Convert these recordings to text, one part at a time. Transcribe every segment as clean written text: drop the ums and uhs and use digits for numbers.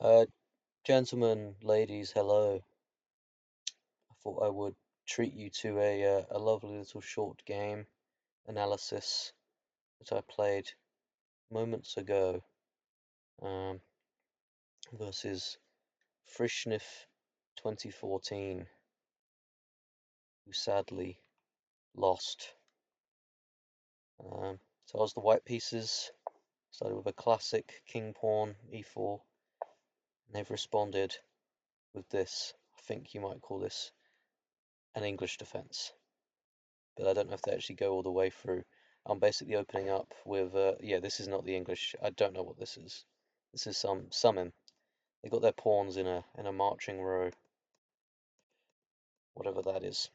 Uh, Gentlemen, ladies, hello. I thought I would treat you to a lovely little short game analysis that I played moments ago um, versus Frischniff 2014, who sadly lost. So I was the white pieces, started with a classic king pawn e4, and they've responded with this. I think you might call this an English defense, but I don't know if they actually go all the way through. I'm basically opening up with, yeah, this is not the English. I don't know what this is. This is some summon. They got their pawns in a marching row, whatever that is.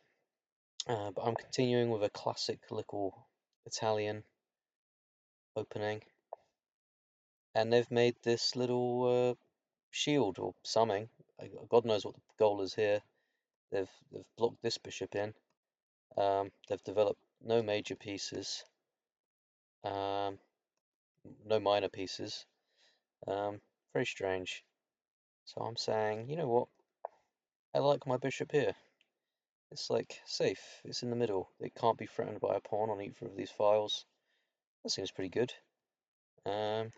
But I'm continuing with a classic little Italian opening, and they've made this little shield or something. God knows what the goal is here. They've blocked this bishop in. They've developed no major pieces, um, no minor pieces. Very strange. So I'm saying, you know what? I like my bishop here. It's like safe. It's in the middle. It can't be threatened by a pawn on either of these files. That seems pretty good. Um,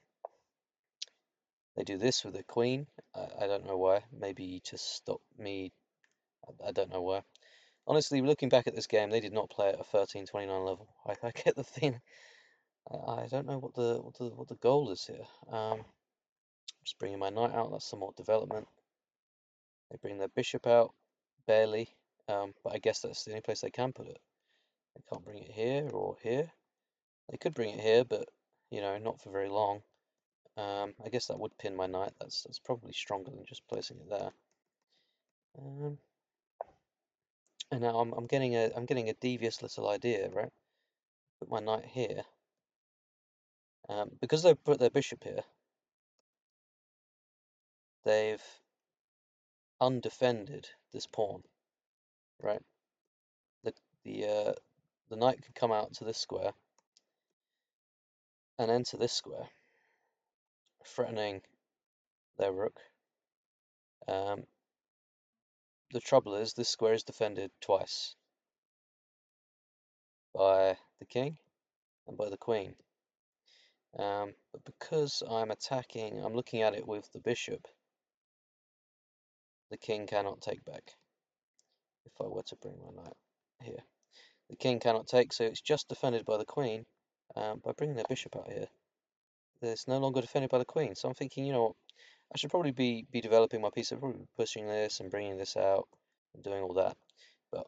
they do this with the queen. I don't know why. Maybe to stop me. I don't know why. Honestly, looking back at this game, they did not play at a 1329 level. I get the thing. I don't know what the goal is here. Just bringing my knight out. That's some more development. They bring their bishop out, barely. But I guess that's the only place they can put it. They can't bring it here or here. They could bring it here, but you know, not for very long. I guess that would pin my knight. That's probably stronger than just placing it there. And now I'm getting a devious little idea, right? Put my knight here. Because they've put their bishop here, they've undefended this pawn, right? The the uh, the knight could come out to this square and enter this square, threatening their rook. Um, the trouble is this square is defended twice by the king and by the queen. But because I'm attacking, I'm looking at it with the bishop, the king cannot take back. If I were to bring my knight here, the king cannot take, so it's just defended by the queen. By bringing the bishop out here, it's no longer defended by the queen. So I'm thinking, you know what, I should probably be developing my piece. I'm probably pushing this and bringing this out and doing all that. But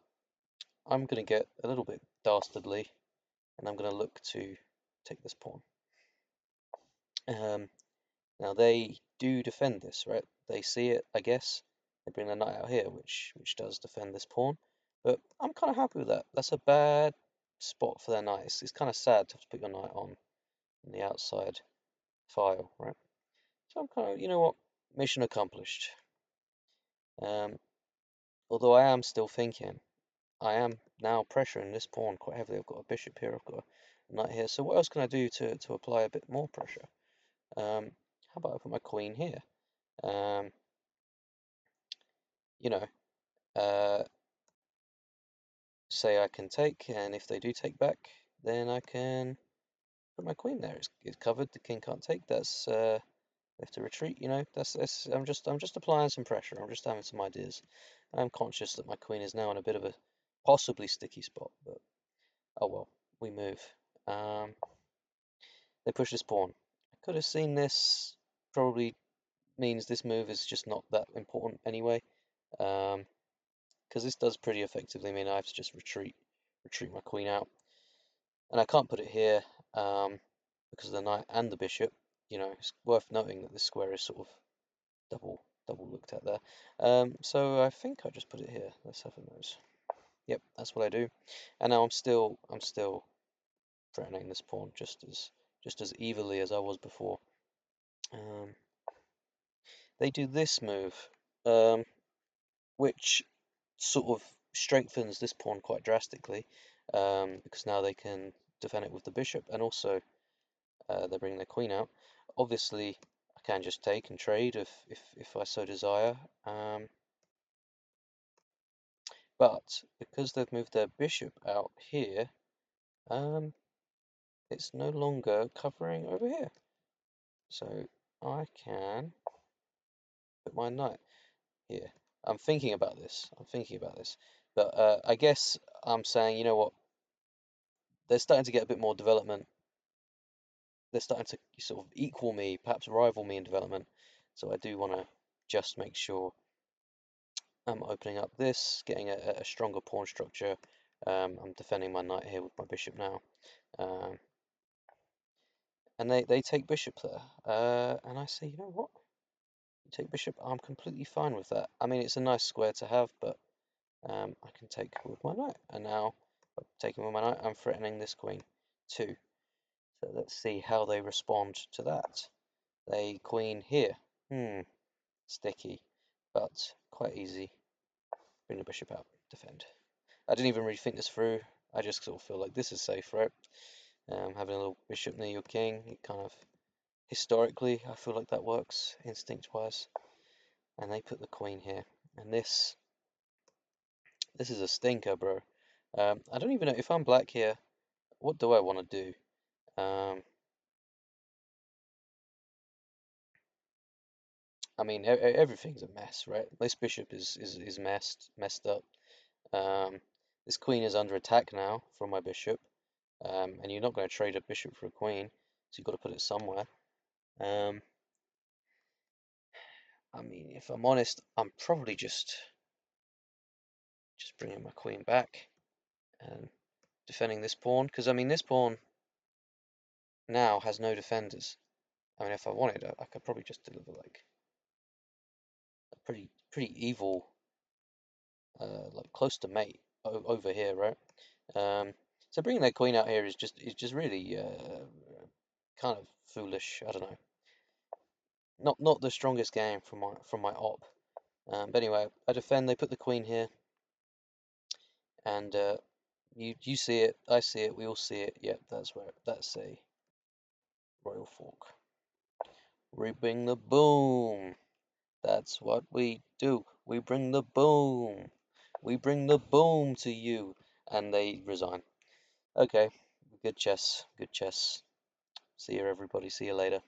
I'm going to get a little bit dastardly, and I'm going to look to take this pawn. Now they do defend this, right? They see it, I guess. They bring their knight out here, which does defend this pawn. But I'm kind of happy with that. That's a bad spot for their knight. It's kind of sad to have to put your knight on the outside file, right? So I'm kind of, you know what? Mission accomplished. Um, although I am still thinking, I am now pressuring this pawn quite heavily. I've got a bishop here, I've got a knight here. So what else can I do to apply a bit more pressure? How about I put my queen here? You know, uh, say I can take, and if they do take back, then I can put my queen there. It's covered. The king can't take. That's they have to retreat. You know, that's. I'm just applying some pressure. I'm just having some ideas. I'm conscious that my queen is now in a bit of a possibly sticky spot, but oh well, we move. Um, they push this pawn. I could have seen this. Probably means this move is just not that important anyway. Because this does pretty effectively mean I have to just retreat my queen out. And I can't put it here because of the knight and the bishop. You know, it's worth noting that this square is sort of double looked at there. So I think I just put it here. Let's have a nose. Yep, that's what I do. And now I'm still threatening this pawn just as evilly as I was before. They do this move, which sort of strengthens this pawn quite drastically, because now they can defend it with the bishop, and also they bring their queen out. Obviously, I I can just take and trade if I so desire. But because they've moved their bishop out here, it's no longer covering over here. So I can put my knight here. I'm thinking about this. But I guess I'm saying, you know what? They're starting to get a bit more development. They're starting to sort of equal me, perhaps rival me in development. So I do want to just make sure I'm opening up this, getting a stronger pawn structure. I'm defending my knight here with my bishop now. Um, and they take bishop there. And I say, you know what? You take bishop, I'm completely fine with that. I mean, it's a nice square to have, but I can take with my knight. And now, by taking with my knight, I'm threatening this queen too. So let's see how they respond to that. They queen here. Sticky, but quite easy. Bring the bishop out, defend. I didn't even really think this through. I just sort of feel like this is safe, right? Having a little bishop near your king, it kind of, historically, I feel like that works, instinct-wise. And they put the queen here. And this is a stinker, bro. I don't even know, if I'm black here, what do I want to do? I mean, everything's a mess, right? This bishop is messed up. This queen is under attack now from my bishop. And you're not going to trade a bishop for a queen, so you've got to put it somewhere. I mean, if I'm honest, I'm probably just bringing my queen back and defending this pawn, because I mean, this pawn now has no defenders. I mean, if I wanted, I could probably just deliver like a pretty evil, like close to mate over here, right? So bringing that queen out here is just really kind of foolish. I don't know. Not the strongest game from my op. But anyway, I defend. They put the queen here, and you see it, I see it, we all see it. Yep, that's a royal fork. We bring the boom. That's what we do. We bring the boom. We bring the boom to you. And they resign. Okay, good chess. Good chess. See you, everybody. See you later.